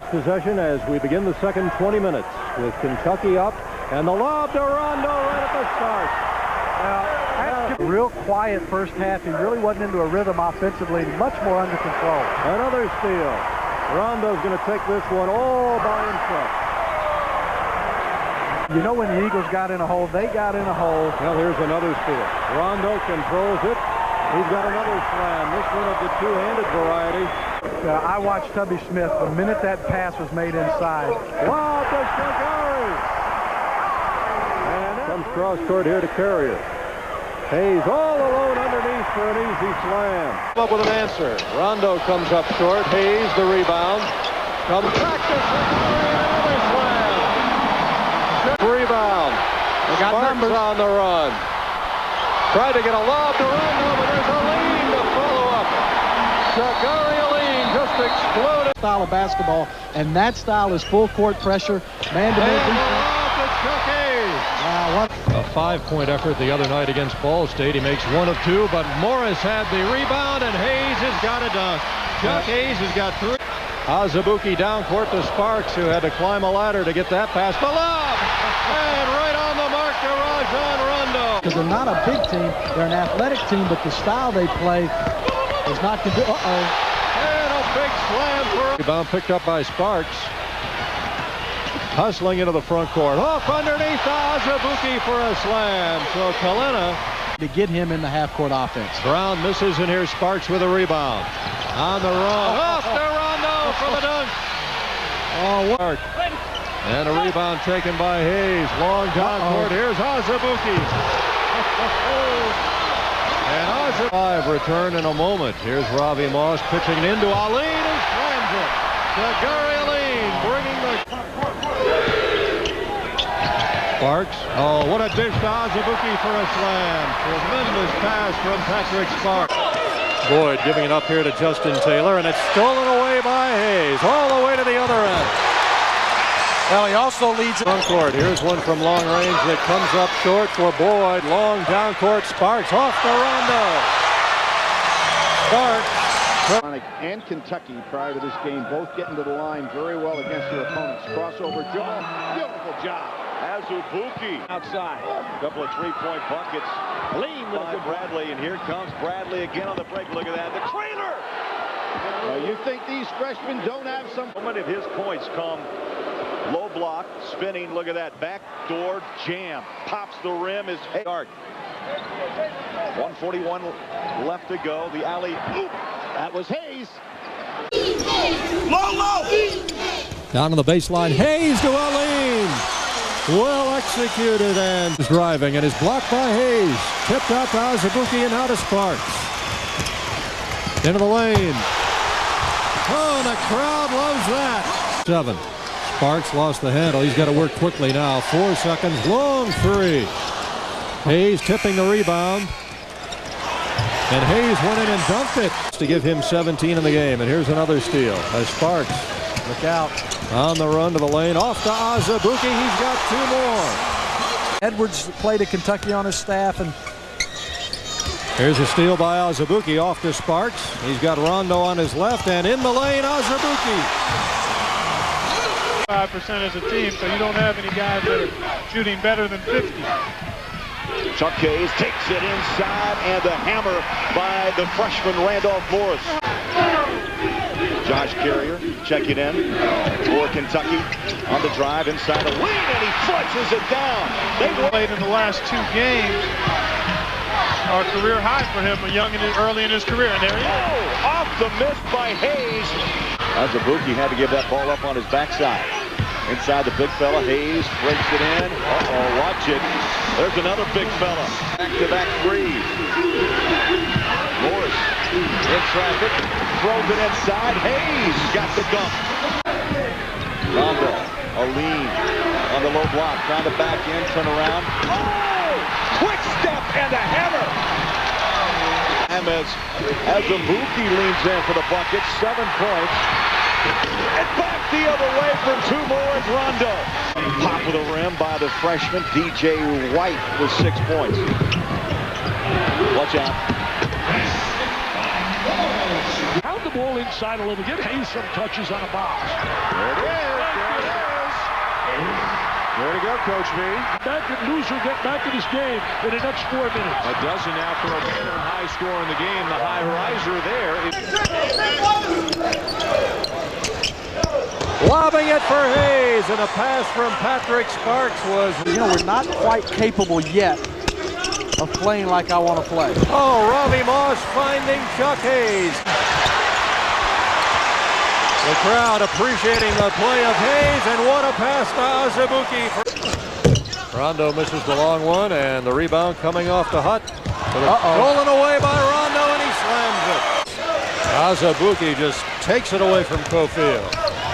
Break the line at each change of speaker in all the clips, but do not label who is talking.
possession as we begin the second 20 minutes with Kentucky up, and the lob to Rondo right at the start.
A real quiet first half. He really wasn't into a rhythm offensively, much more under control.
Another steal. Rondo's going to take this one all by himself.
You know, when the Eagles got in a hole, they got in a hole.
Well, here's another steal. Rondo controls it. He's got another slam. This one of the two-handed variety.
I watched Tubby Smith. The minute that pass was made inside.
Wow, to Shagari. And comes cross court here to Carrier. Hayes all alone underneath for an easy slam. Up with an answer. Rondo comes up short. Hayes the rebound. Comes back to Shagari and another slam. Rebound.
They got
Sparks
numbers
on the run. Tried to get a lob to Rondo, but there's a lean to follow up. Shagari just exploded.
Style of basketball, and that style is full court pressure, man-to-man defense.
A 5-point effort the other night against Ball State. He makes 1 of 2, but Morris had the rebound, and Hayes has got it done. Chuck Hayes has got 3. Azubuike down court to Sparks, who had to climb a ladder to get that pass. The lob! And right on the mark to Rajon Rondo.
Because they're not a big team, they're an athletic team, but the style they play is not to do.
Big slam for rebound picked up by Sparks. Hustling into the front court. Off underneath Azubuike for a slam. So Kalena
to get him in the half-court offense.
Brown misses, and here's Sparks with a rebound. On the run. Off to Rondo for the dunk. What? And a rebound taken by Hayes. Long down court. Here's Azubuike. And Oz return in a moment. Here's Ravi Moss pitching into Aline, who slams it. Shagari Aline bringing the... Sparks. Oh, what a dish to Azubuike for a slam. Tremendous pass from Patrick Sparks. Boyd giving it up here to Justin Taylor, and it's stolen away by Hayes. All the way to the other end.
Well, he also leads
front court. Here's one from long range that comes up short for Boyd. Long down court. Sparks off to Rondo. Sparks.
And Kentucky prior to this game both getting to the line very well against their opponents. Crossover Joel. Beautiful job.
Azubuike outside. A couple of three-point buckets. Lean by Bradley, and here comes Bradley again on the break. Look at that. The trailer.
You think these freshmen don't have some?
How many of his points come? Low block, spinning, look at that, backdoor jam, pops the rim, is Hager. 1:41 left to go, the alley, oop, that was Hayes.
Low.
Down on the baseline, Hayes to Aline. Well executed and driving, and is blocked by Hayes. Tipped out to Azubuike and out of Sparks. Into the lane. Oh, the crowd loves that. 7. Sparks lost the handle. He's got to work quickly now. 4 seconds. Long 3. Hayes tipping the rebound. And Hayes went in and dunked it to give him 17 in the game. And here's another steal as Sparks.
Look out.
On the run to the lane. Off to Azubuike. He's got 2 more.
Edwards played at Kentucky on his staff. And
here's a steal by Azubuike off to Sparks. He's got Rondo on his left. And in the lane, Azubuike.
5% as a team, so you don't have any guys that are shooting better than 50.
Chuck Hayes takes it inside, and the hammer by the freshman Randolph Morris. Josh Carrier checking in for Kentucky on the drive inside the lane, and he flushes it down.
They played in the last 2 games. Our career high for him, early in his career, and there he is.
Off the miss by Hayes. Azubuike had to give that ball up on his backside. Inside the big fella, Hayes breaks it in. Watch it. There's another big fella. Back-to-back threes. Morris in traffic, throws it inside. Hayes got the dunk. Rondo, Aline on the low block, trying to back in, turn around. Oh! Quick step and a hammer. Azubuike leans in for the bucket, 7 points. And back the other way for 2 more is Rondo. Pop of the rim by the freshman DJ White with 6 points. Watch out.
Pound the ball inside a little. Get Hayes some touches on a box.
There it to go, Coach V.
Back and loser, get back in this game in the next 4 minutes.
A dozen now for a high score in the game. The high riser there.
Lobbing it for Hayes, and a pass from Patrick Sparks was...
we're not quite capable yet of playing like I want to play.
Oh, Robbie Moss finding Chuck Hayes. The crowd appreciating the play of Hayes, and what a pass to Azubuike. Rondo misses the long one, and the rebound coming off to Hutt. Stolen away by Rondo, and he slams it. Azubuike just takes it away from Cofield.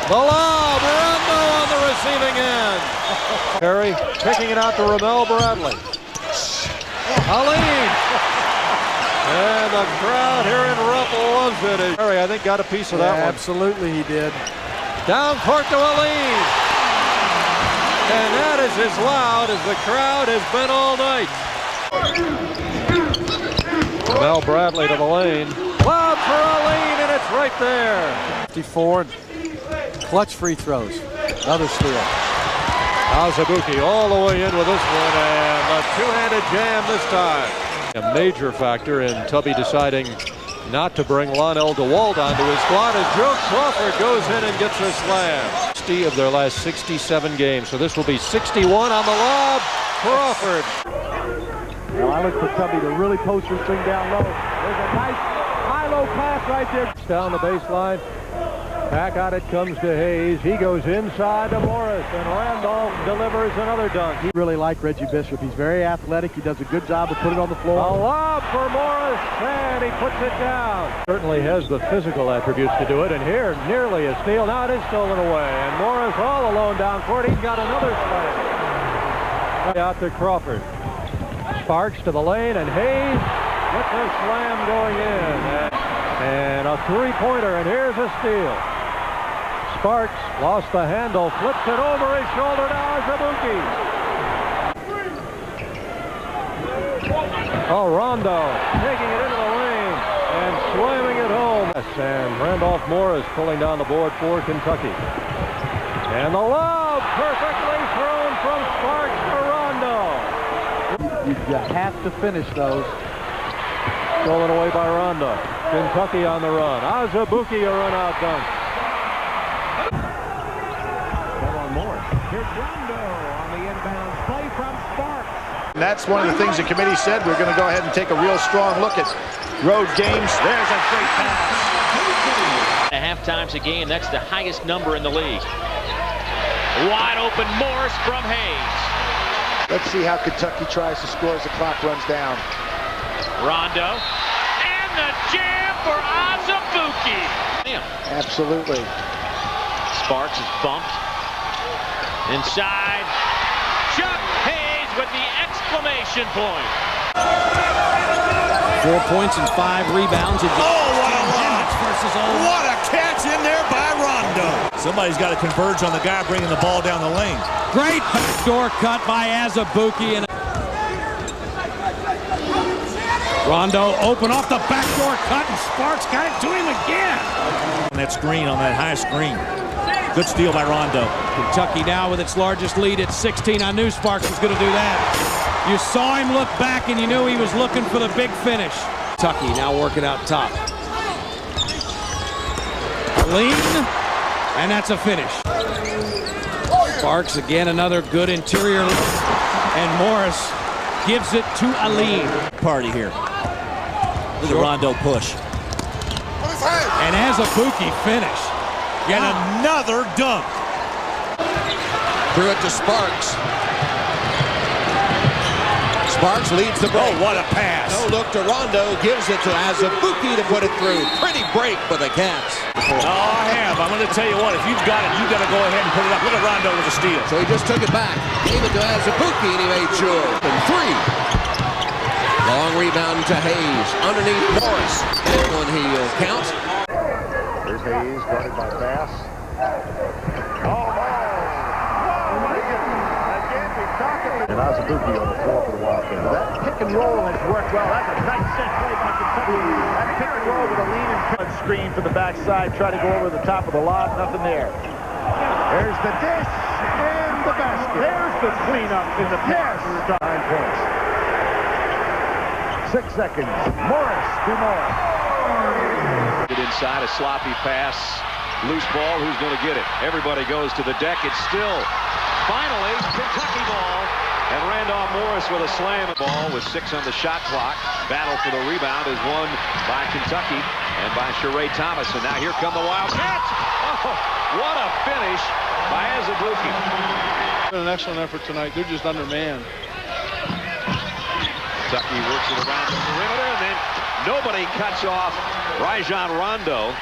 The lob, Rondo on the receiving end. Perry kicking it out to Ramel Bradley. Aline. And the crowd here in Ruppel loves it. Perry, I think, got a piece of that one.
Absolutely, he did.
Down court to Aline. And that is as loud as the crowd has been all night. Ramel Bradley to the lane. Lob for Aline, and it's right there.
54. Clutch free throws. Another steal.
Azubuike all the way in with this one, and a two-handed jam this time. A major factor in Tubby deciding not to bring Lonell DeWalt onto his squad as Joe Crawford goes in and gets a slam. 60 of their last 67 games, so this will be 61 on the lob. Crawford.
Well, I look for Tubby to really post this thing down low. There's a nice high-low pass right there.
Down the baseline. Back out it comes to Hayes. He goes inside to Morris, and Randolph delivers another dunk.
He really liked Reggie Bishop. He's very athletic. He does a good job of putting it on the floor.
A lob for Morris, and he puts it down. Certainly has the physical attributes to do it, and here, nearly a steal. Now it is stolen away, and Morris all alone down court. He's got another slam. Out to Crawford. Sparks to the lane, and Hayes gets a slam going in. And a three-pointer, and here's a steal. Sparks lost the handle, flips it over his shoulder to Azubuike. Oh, Rondo taking it into the lane and slamming it home. And Randolph Morris pulling down the board for Kentucky. And the lob perfectly thrown from Sparks to Rondo.
You have to finish those.
Stolen away by Rondo. Kentucky on the run. Azubuike a run-out dunk.
Here's Rondo on the inbound play from Sparks.
And that's one of the things the committee said. We're going to go ahead and take a real strong look at road games. There's a great pass.
Half times a game, that's the highest number in the league. Wide open Morris from Hayes.
Let's see how Kentucky tries to score as the clock runs down.
Rondo. And the jam for Azubuike.
Absolutely.
Sparks is bumped. Inside, Chuck Hayes with the exclamation point.
4 points and 5 rebounds.
Oh, what a lob! What a catch in there by Rondo. Somebody's got to converge on the guy bringing the ball down the lane.
Great backdoor cut by Azubuike. And Rondo open off the backdoor cut, and Sparks got it to him again.
On that screen, on that high screen. Good steal by Rondo.
Kentucky now with its largest lead at 16. I knew Sparks was going to do that. You saw him look back, and you knew he was looking for the big finish. Kentucky now working out top. Lean, and that's a finish. Sparks again, another good interior look, and Morris gives it to Aline.
Party here. Look at Rondo push.
And Azubuike finish.
Yet another dunk.
Threw it to Sparks. Sparks leads the break.
Oh, what a pass.
No look to Rondo, gives it to Azubuike to put it through. Pretty break for the Cats.
Oh, I have. I'm going to tell you what, if you've got it, you've got to go ahead and put it up. Look at Rondo with a steal.
So he just took it back, gave it to Azubuike, and he made sure. And 3. Long rebound to Hayes. Underneath Morris. And one heel count.
There's Hayes, guarded by Bass. Oh, my goodness. Again, we're talking. And Azubuike on the floor for the Wildcats. That pick and roll has worked well. That's a nice set play by Kentucky. That pick and roll with a lean and screen for the backside. Try to go over the top of the lob. Nothing there. There's the dish. And
the basket. There's the cleanup in the pass.
9 points. 6 seconds. Morris to Morris.
Get inside, a sloppy pass. Loose ball, who's going to get it? Everybody goes to the deck. It's still, finally, Kentucky ball. And Randolph Morris with a slam. Ball with 6 on the shot clock. Battle for the rebound is won by Kentucky and by Sheree Thomas. And now here come the Wildcats. Oh, what a finish by Azubuike.
An excellent effort tonight. They're just undermanned.
Kentucky works it around the perimeter, and then nobody cuts off Rajon Rondo.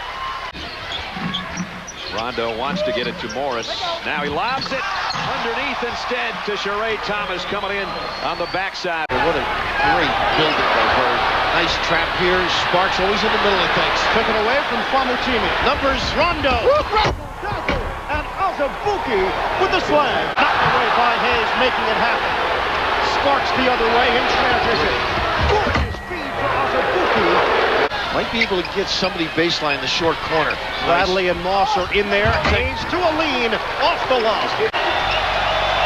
Rondo wants to get it to Morris. Now he lobs it underneath instead to Sheree Thomas coming in on the backside.
What a great build-up by Bird. Nice trap here. Sparks always in the middle of things.
Took it away from Famutimi.
Numbers, Rondo.
And Azubuike with the slam. Knocked away by Hayes, making it happen. Sparks the other way in transition. Gorgeous feed for Azubuike.
Might be able to get somebody baseline in the short corner.
Bradley and Moss are in there. Hayes to a lean off the line.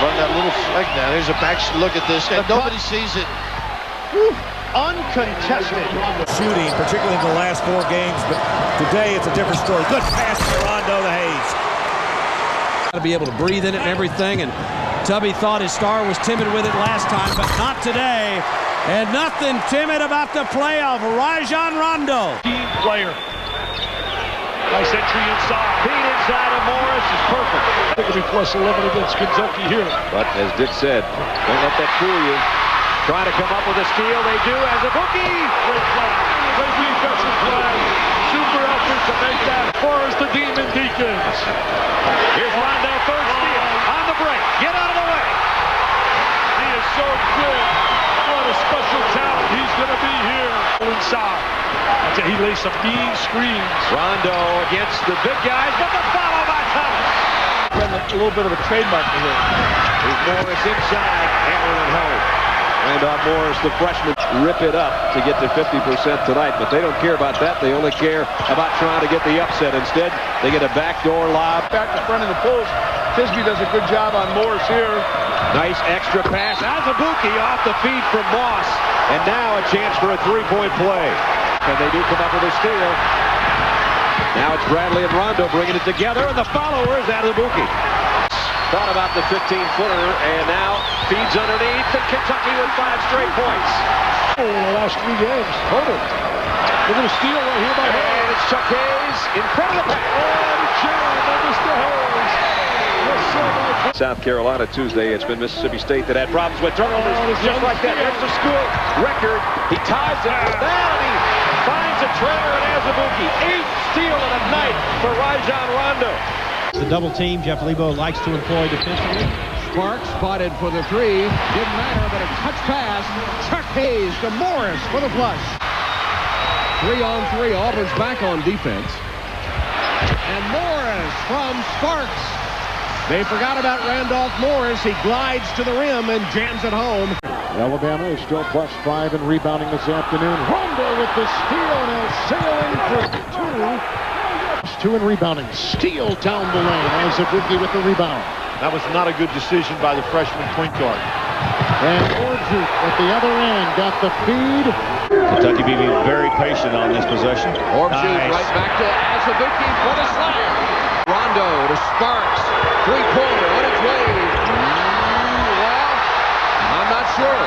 Run that little flag down. There's a back look at this. And nobody sees it.
Uncontested.
Shooting, particularly in the last 4 games, but today it's a different story. Good pass to Rondo to Hayes.
Got to be able to breathe in it and everything, and Tubby thought his star was timid with it last time, but not today. And nothing timid about the play of Rajon Rondo.
Team player. Nice entry inside.
Feed inside of Morris is perfect.
It'll be plus 11 against Kentucky here.
But as Dick said, don't let that fool you. Trying to come up with a steal. They do. Azubuike.
Great play. Great defensive play. Super effort to make that as far as the Demon Deacons.
Here's Rondo, third steal. On the break. Get out of the way.
He is so good. What a special talent he's going to be here. Inside. He lays some mean screens.
Rondo against the big guys, but the follow by Thomas.
A little bit of a trademark for him.
Here's Morris inside, hammering home. Randolph Morris, the freshman, rip it up to get to 50% tonight, but they don't care about that. They only care about trying to get the upset. Instead, they get a backdoor lob.
Back to front of the post. Tisby does a good job on Morris here.
Nice extra pass. Azubuike off the feed from Moss. And now a chance for a three-point play. And they do come up with a steal. Now it's Bradley and Rondo bringing it together, and the follower is Azubuike. Thought about the 15-footer, and now feeds underneath, and Kentucky with 5 straight points.
In the last 3 games, total. Look at a steal right here by Hayes.
And it's Chuck Hayes in front of the pack. South Carolina Tuesday. It's been Mississippi State that had problems with turnovers. Just like that. There's the school record. He ties it with that, and he finds a trailer in Azubuike. 8th steal in a night for Rajon Rondo.
The double team Jeff Lebo likes to employ defensively.
Sparks spotted for the 3. Didn't matter, but a touch pass. Chuck Hayes to Morris for the flush. 3-on-3. Auburn's back on defense. And Morris from Sparks. They forgot about Randolph Morris. He glides to the rim and jams it home.
Alabama is still +5 in rebounding this afternoon. Rondo with the steal, now sailing for 2. 2 in rebounding. Steal down the lane. Azubuike with the rebound.
That was not a good decision by the freshman point guard.
And Orju at the other end got the feed.
Kentucky being very patient on this possession.
Orju right back to Azubuike for the slam. Rondo to Sparks. 3-pointer on its way. Well, I'm not sure.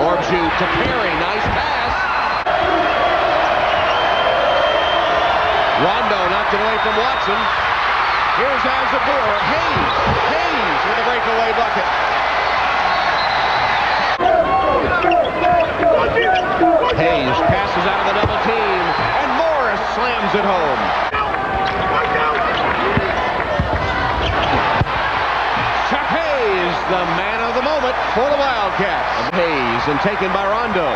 Orju to Perry. Nice pass. Rondo knocked it away from Watson. Here's Azubuike. Hayes with a breakaway bucket. Hayes passes out of the double team, and Morris slams it home. Chuck Hayes, the man of the moment for the Wildcats. Hayes and taken by Rondo.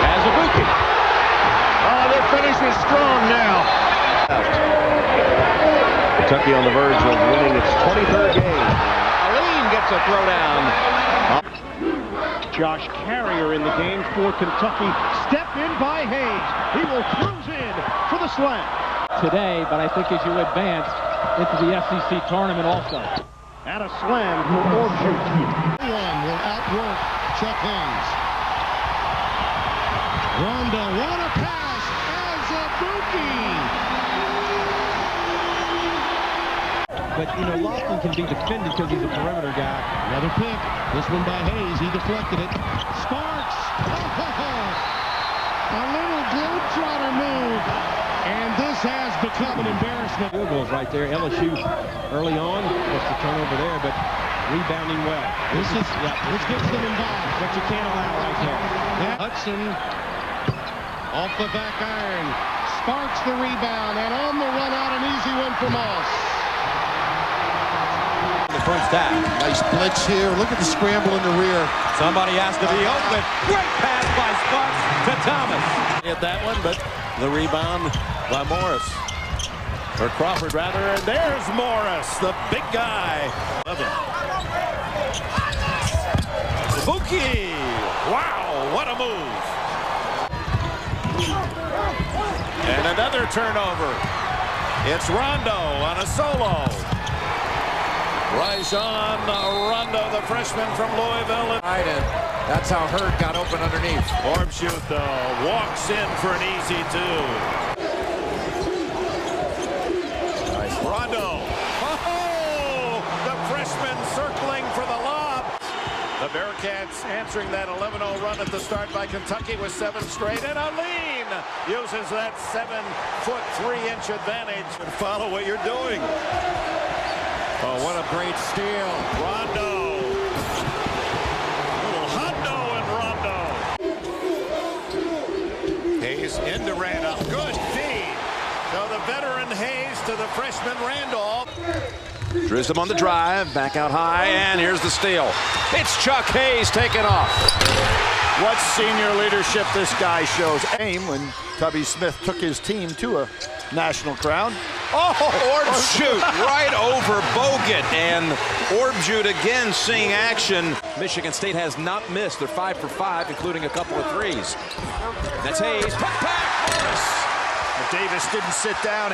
Azubuike.
Oh, their finish is strong now.
Kentucky on the verge of winning its 23rd game. Aline gets a throwdown.
Josh Carrier in the game for Kentucky. Stepped in by Hayes. He will cruise in for the slam.
today, but I think as you advance into the SEC tournament also.
And a slam for Orbjute.
One will outwork Chuck Hayes. Rondo, what a pass! Azubuike!
But, you know, Lofton can be defended because he's a perimeter guy.
Another pick. This one by Hayes. He deflected it. Sparks! A little globetrotter move. And this has become an embarrassment.
Field goals right there. LSU early on. Just the turnover there, but rebounding well.
This gets them involved.
What you can't allow right there.
Hudson off the back iron. Sparks the rebound. And on the run out, an easy one for Moss.
The first half.
Nice blitz here. Look at the scramble in the rear.
Somebody has to be open. Great pass by Sparks to Thomas.
Hit that one, but the rebound by Morris. Or Crawford, rather. And there's Morris, the big guy. Love him. Buki. Wow, what a move. And another turnover. It's Rondo on a solo. Rajon Rondo, the freshman from Louisville.
That's how Hurd got open underneath.
Orbjute, though, walks in for an easy two. Nice. Rondo. Oh, the freshman circling for the lob. The Bearcats answering that 11-0 run at the start by Kentucky with 7 straight. And Aline uses that 7-foot 3-inch advantage. And follow what you're doing. Oh, what a great steal. Rondo. Little Hondo and Rondo. Hayes into Randolph. Good feed. So the veteran Hayes to the freshman Randolph.
Drism on the drive, back out high, and here's the steal. It's Chuck Hayes taking off.
What senior leadership this guy shows. Aim when Tubby Smith took his team to a national crown.
Oh, Orbjute right over Bogut, and Orbjute again seeing action. Michigan State has not missed. They're 5 for 5, including a couple of threes. That's Hayes. Put back, Morris.
Davis didn't sit down.